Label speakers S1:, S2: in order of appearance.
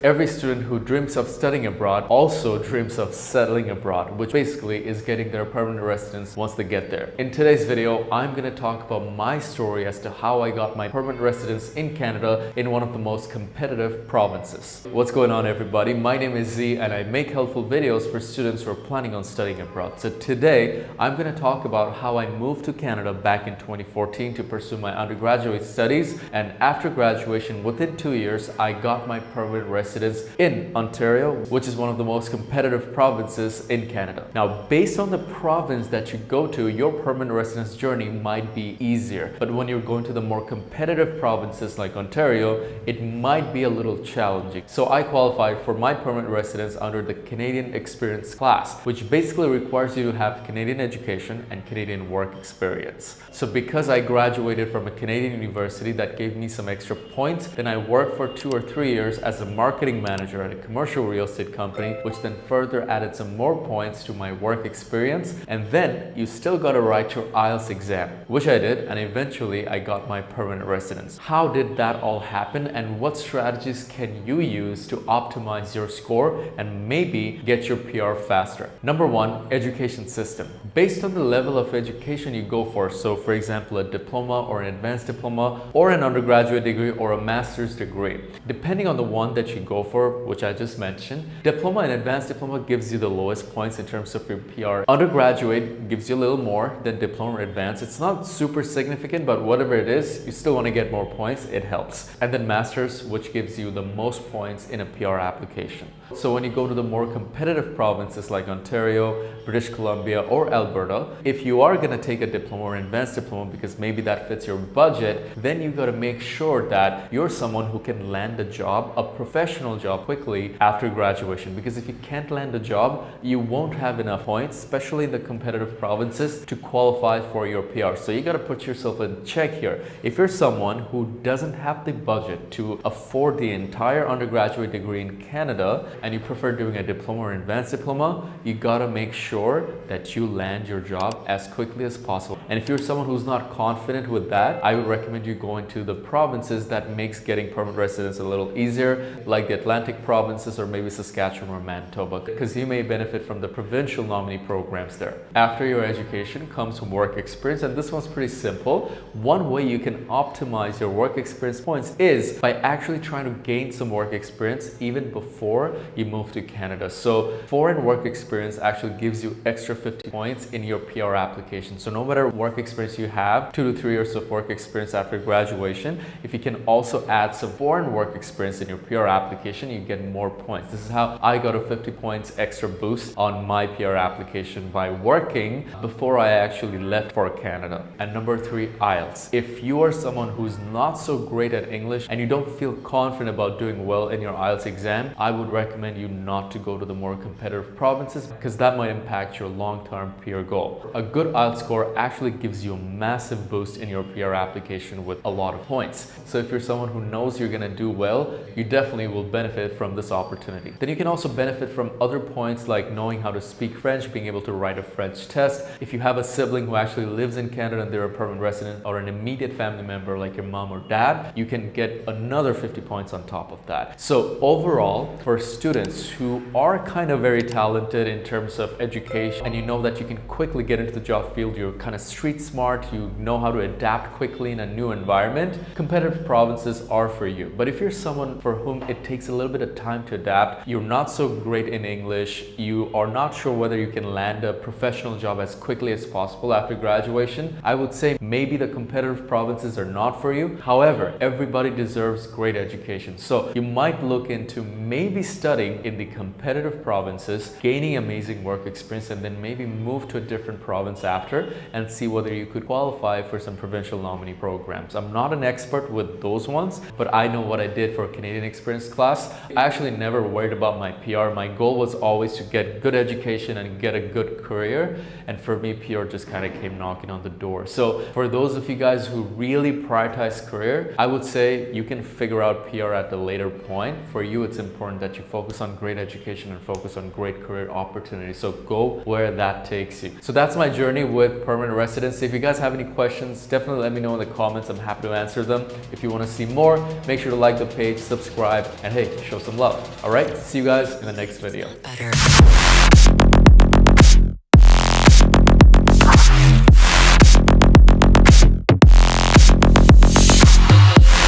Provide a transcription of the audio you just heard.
S1: Every student who dreams of studying abroad also dreams of settling abroad, which basically is getting their permanent residence once they get there. In today's video, I'm going to talk about my story as to how I got my permanent residence in Canada in one of the most competitive provinces. What's going on, everybody? My name is Z and I make helpful videos for students who are planning on studying abroad. So today, I'm going to talk about how I moved to Canada back in 2014 to pursue my undergraduate studies, and after graduation, within 2 years, I got my permanent residence in Ontario, which is one of the most competitive provinces in Canada. Now, based on the province that you go to, your permanent residence journey might be easier. But when you're going to the more competitive provinces like Ontario, it might be a little challenging. So I qualified for my permanent residence under the Canadian Experience class, which basically requires you to have Canadian education and Canadian work experience. So because I graduated from a Canadian university, that gave me some extra points. Then I worked for 2 or 3 years as a marketing manager at a commercial real estate company, which then further added some more points to my work experience. And then you still got to write your IELTS exam, which I did, and eventually I got my permanent residence. How did that all happen, and what strategies can you use to optimize your score and maybe get your PR faster? Number one, education system. Based on the level of education you go for, so for example, a diploma or an advanced diploma or an undergraduate degree or a master's degree, depending on the one that you go for, which I just mentioned, diploma and advanced diploma gives you the lowest points in terms of your PR. Undergraduate gives you a little more than diploma or advanced. It's not super significant, but whatever it is, you still want to get more points, it helps. And then master's, which gives you the most points in a PR application. So when you go to the more competitive provinces like Ontario, British Columbia, or Alberta, if you are going to take a diploma or advanced diploma because maybe that fits your budget, then you got to make sure that you're someone who can land a job, a professional job quickly after graduation. Because if you can't land a job, you won't have enough points, especially in the competitive provinces, to qualify for your PR. So you got to put yourself in check here. If you're someone who doesn't have the budget to afford the entire undergraduate degree in Canada and you prefer doing a diploma or advanced diploma, you got to make sure that you land your job as quickly as possible. And if you're someone who's not confident with that, I would recommend you going to the provinces that makes getting permanent residence a little easier, like the Atlantic provinces or maybe Saskatchewan or Manitoba, because you may benefit from the provincial nominee programs there. After your education comes work experience, and this one's pretty simple. One way you can optimize your work experience points is by actually trying to gain some work experience even before you move to Canada. So foreign work experience actually gives you extra 50 points in your PR application. So no matter work experience you have, 2 to 3 years of work experience after graduation, if you can also add some foreign work experience in your PR application, you get more points. This is how I got a 50 points extra boost on my PR application by working before I actually left for Canada. And number 3, IELTS. If you are someone who's not so great at English and you don't feel confident about doing well in your IELTS exam, I would recommend you not to go to the more competitive provinces because that might impact your long-term PR goal. A good IELTS score actually gives you a massive boost in your PR application with a lot of points. So if you're someone who knows you're going to do well, you definitely will benefit from this opportunity. Then you can also benefit from other points like knowing how to speak French, being able to write a French test. If you have a sibling who actually lives in Canada and they're a permanent resident, or an immediate family member like your mom or dad, you can get another 50 points on top of that. So overall, for students who are kind of very talented in terms of education and you know that you can quickly get into the job field, you're kind of street smart, you know how to adapt quickly in a new environment, competitive provinces are for you. But if you're someone for whom it takes a little bit of time to adapt, you're not so great in English, you are not sure whether you can land a professional job as quickly as possible after graduation, I would say maybe the competitive provinces are not for you. However, everybody deserves great education. So you might look into maybe studying in the competitive provinces, gaining amazing work experience, and then maybe move to a different province after and see whether you could qualify for some provincial nominee programs. I'm not an expert with those ones, but I know what I did for a Canadian Experience class. I actually never worried about my PR. My goal was always to get good education and get a good career. And for me, PR just kind of came knocking on the door. So for those of you guys who really prioritize career, I would say you can figure out PR at the later point. For you, it's important that you focus on great education and focus on great career opportunities. So go where that takes you. So that's my journey with permanent residency. If you guys have any questions, definitely let me know in the comments. I'm happy to answer them. If you want to see more, make sure to like the page, subscribe, and hey, show some love. All right, see you guys in the next video.
S2: Better.